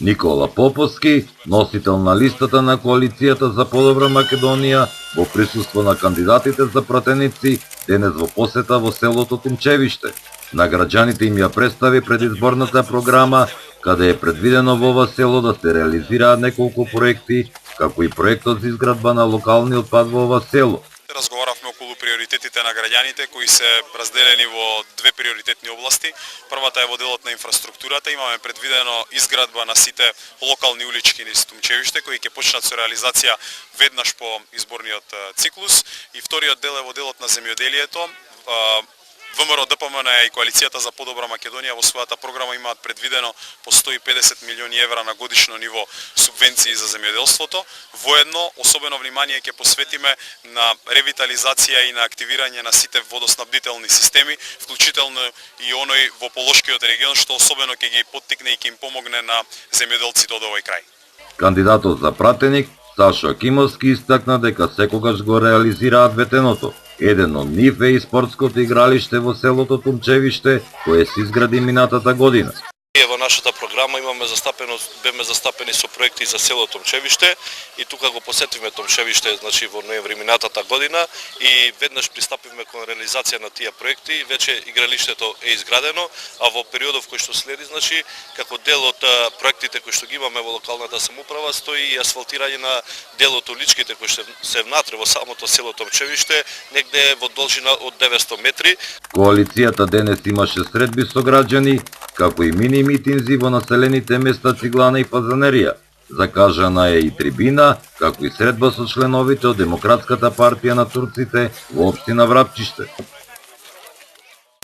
Никола Поповски, носител на листата на Коалицијата за подобра Македонија, во присуство на кандидатите за пратеници, денес во посета во селото Тумчевиште. На граѓаните им ја представи предизборната програма, каде е предвидено во ова село да се реализираат неколку проекти, како и проектот за изградба на локалниот пат во ова село. Разговаравме околу приоритетите на граѓаните кои се разделени во две приоритетни области. Првата е во делот на инфраструктурата. Имаме предвидено изградба на сите локални улички низ Тумчевиште кои ќе почнат со реализација веднаш по изборниот циклус. И вториот дел е во делот на земјоделието. ВМРО ДПМН и Коалицијата за подобра Македонија во својата програма имаат предвидено по 150 милиони евра на годишно ниво субвенции за земјоделството. Воедно, особено внимание ќе посветиме на ревитализација и на активирање на сите водоснабдителни системи, вклучително и оној во Полошкиот регион, што особено ќе ги поттикне и ќе им помогне на земјоделците од овој крај. Кандидатот за пратеник Сашо Акимовски истакна дека секогаш го реализираат ветеното. Еден од нив е и спортското игралиште во селото Тумчевиште, кое се изгради минатата година. Во нашата програма беме застапени со проекти за село Тумчевиште и тука го посетивме Тумчевиште, значи во ноември минатата година и веднаш пристапивме кон реализација на тие проекти. Веќе игралиштето е изградено, а во периодов кој што следи, значи како дел од проектите кои што ги имаме во локалната самоуправа стои и асфалтирање на дел од уличките кои што се внатре во самото село Тумчевиште, негде во должина од 900 метри. Коалицијата денес имаше средби со граѓани, како и мини митинзи во населените места Циглана и Пазанерија. Закажана е и трибина, како и средба со членовите од Демократската партија на турците во општина Врапчиште.